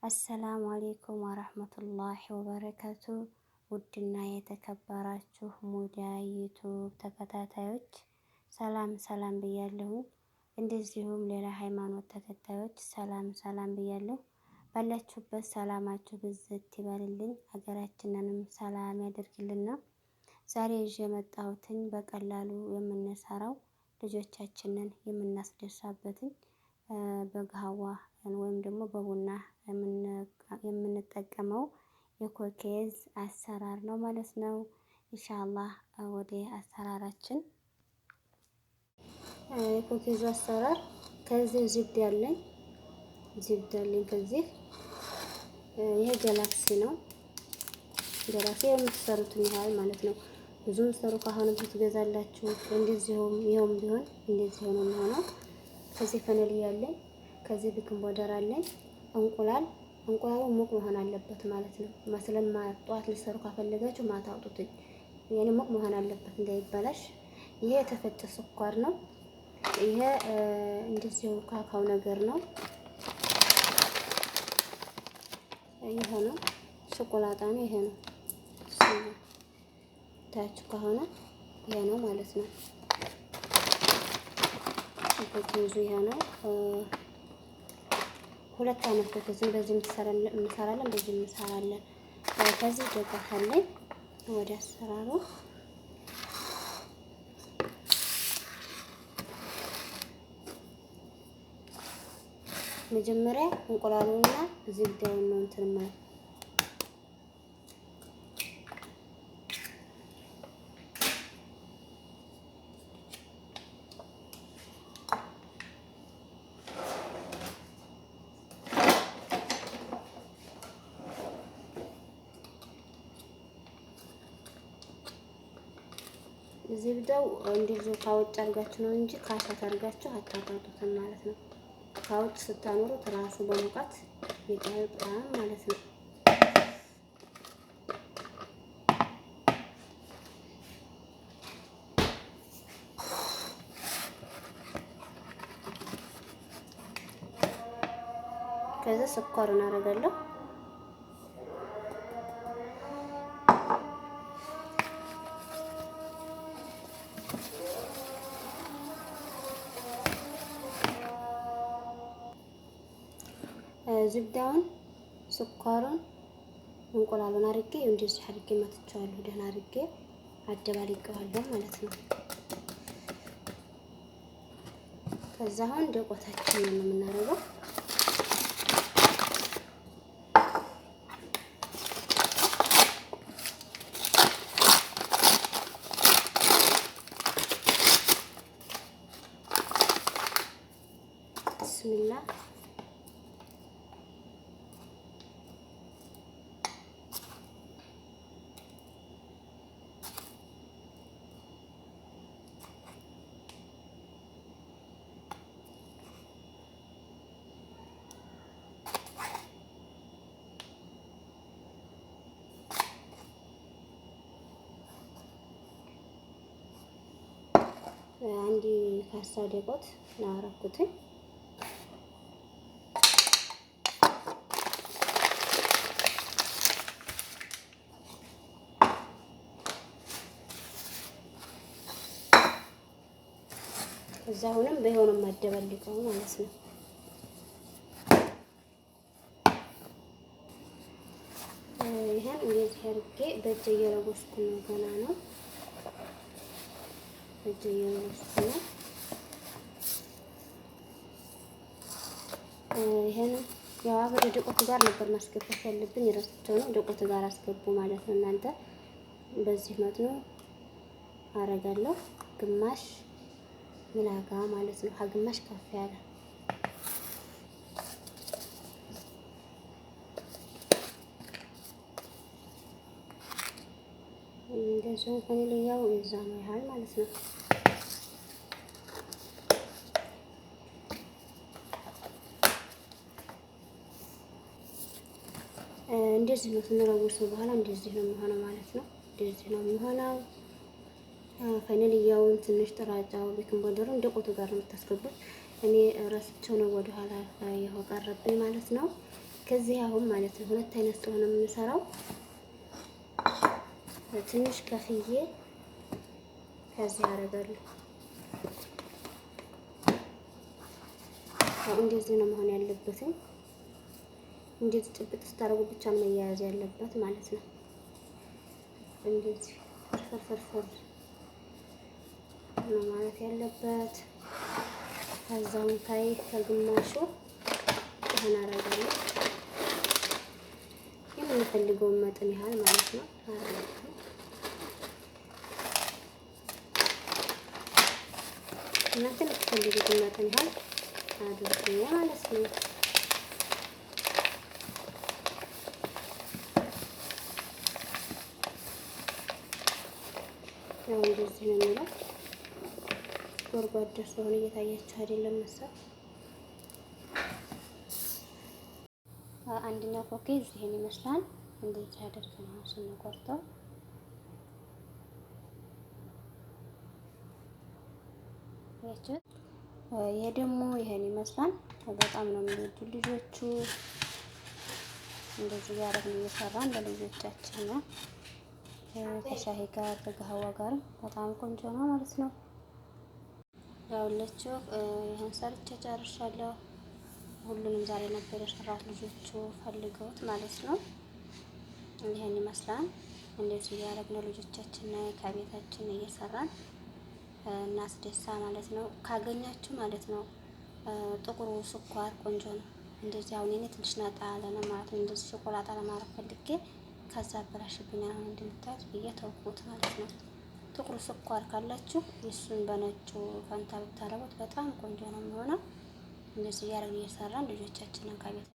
አሰላሙ አሌይኩም ወረህመቱላሂ ወበረካቱ። ውድና የተከበራችሁ ሙዳ ዩቱብ ተከታታዮች ሰላም ሰላም ብያለሁ። እንደዚሁም ሌላ ሃይማኖት ተከታዮች ሰላም ሰላም ብያለሁ። ባላችሁበት ሰላማችሁ ብዝት ይበልልኝ፣ ሀገራችንንም ሰላም ያደርግልና። ዛሬ ይዤ የመጣሁትኝ በቀላሉ የምንሰራው ልጆቻችንን የምናስደሳበትኝ በጋህዋ ወይም ደግሞ በቡና የምንጠቀመው የኮኬዝ አሰራር ነው ማለት ነው። ኢንሻአላህ ወደ አሰራራችን። የኮኬዙ አሰራር ከዚህ ዝብድ ያለኝ ከዚህ ይሄ ገላክሲ ነው። ገላክሲ የምትሰሩትን ያህል ማለት ነው። ብዙ ምሰሩ ከሆነ ትገዛላችሁ። እንደዚሁም ይሄውም ቢሆን እንደዚህ ሆኖ ነው። ከዚህ ፈነል ያለኝ፣ ከዚህ ቤኪንግ ፓውደር አለኝ፣ እንቁላሉ ሙቅ መሆን አለበት ማለት ነው። መስለማ ጧት ልሰሩ ካፈለጋችሁ ማታ አውጡትኝ። የኔ ሙቅ መሆን አለበት እንዳይበላሽ። ይሄ የተፈጨ ስኳር ነው። ይሄ እንደዚሁ ካካው ነገር ነው። ይሄ ነው ሾኮላታ ነው። ይሄ ነው ታች ከሆነ ይሄ ነው ማለት ነው። ኮኬዙ ይሄ ነው። ሁለት አይነት ኮኬዝ በዚህ እንሰራለን፣ በዚህ እንሰራለን። ከዚህ ደቃታለኝ ወደ አሰራሩ። መጀመሪያ እንቁላሉና ዝብዳውን ነው እንትን ማለት ዝብዳው እንደዚህ ካውጭ አድርጋችሁ ነው እንጂ ካሳት አድርጋችሁ አታጣጡትም ማለት ነው። ካውጭ ስታኖሩት ራሱ በሙቀት ይጣጣል ማለት ነው። ከዛ ስኳሩን አደርጋለሁ። ዝብዳውን፣ ስኳሩን፣ እንቁላሉን አድርጌ እንደዚህ አድርጌ መትቼዋለሁ። ደህና አድርጌ አደባልቄዋለሁ ማለት ነው። ከዛ አሁን ደቆታችንን ነው የምናደርገው። ብስሚላ አንድ ካሳ ደቆት ነው አደረኩትኝ። እዛ አሁንም በሆነም ማደባልቀው ማለት ነው። ይሄን እንደዚህ አድርጌ በእጄ እየለጎስኩ ነው። ገና ነው በእጄ እየለጎስኩ ነው። ይሄን ያው አብሬ ደቆቱ ጋር ነበር ማስገባት ያለብኝ፣ ረስቼው ነው። ደቆቱ ጋር አስገቡ ማለት ነው እናንተ። በዚህ መጥኖ አረጋለሁ። ግማሽ ሚላጋ ማለት ነው። ከግማሽ ከፍ ያለ እንደዚህ ከሌላው እዛ ነው ያህል ማለት ነው። እንደዚህ ነው ስንለውሰው በኋላ እንደዚህ ነው የሚሆነው ማለት ነው። እንደዚህ ነው የሚሆነው። ፋይናሊያውን ትንሽ ጥራጫው ቤኪንግ ፓውደሩን ደቆቱ ጋር ነው የምታስገቡት። እኔ ረስቸው ነው ወደ ኋላ ይኸው ቀረብኝ ማለት ነው። ከዚህ አሁን ማለት ነው ሁለት አይነት ስለሆነ የምንሰራው ትንሽ ከፍዬ ከዚህ አደርጋለሁ። እንደዚህ ነው መሆን ያለበት። እንደዚህ ጭብጥ ስታደርጉ ብቻ ነው መያያዝ ያለበት ማለት ነው። እንደዚህ ፍርፍር ነው ማለት ያለበት። ከዛም ታይ ከግማሹ ይሄን አደርጋለሁ የምንፈልገውን መጠን ያህል ማለት ነው። እናንተ የምትፈልጉትን መጠን ያህል አድርጉ ማለት ነው። ያው እንደዚህ ነው የሚለው። ጎርጓዳ ስለሆነ እየታያችሁ አይደለም መሰል። አንደኛው ኮኬዝ ይሄን ይመስላል። እንደዚህ አድርገን ነው ስንቆርጠው ያችሁ። ይሄ ደግሞ ይሄን ይመስላል። በጣም ነው የሚወዱ ልጆቹ። እንደዚህ ያደረግን እየሰራን ለልጆቻችን ነው። ከሻሂ ጋር ከገህዋ ጋር በጣም ቆንጆ ነው ማለት ነው። ያውላችሁ ይሄን ሰርቼ ጨርሻለሁ። ሁሉንም ዛሬ ነበር የሰራት ልጆቹ ፈልገውት ማለት ነው። ይሄን ይመስላል። እንደዚህ ያደረግን ልጆቻችን ከቤታችን እየሰራን እናስደሳ ማለት ነው። ካገኛችሁ ማለት ነው ጥቁሩ ስኳር ቆንጆ ነው። እንደዚህ አሁን እኔ ትንሽ ናጣ ያለ ነው ማለት ነው። እንደዚህ ሾኮላታ ለማድረግ ፈልጌ ከዛ አበላሽብኛል። አሁን እንደምታዩት ብዬ ተውኩት ማለት ነው። ጥቁሩ ስኳር ካላችሁ እሱን በነጩ ፈንታ ብታረጉት በጣም ቆንጆ ነው የሚሆነው። እንደዚህ እያደረግን እየሰራን ልጆቻችንን ከቤት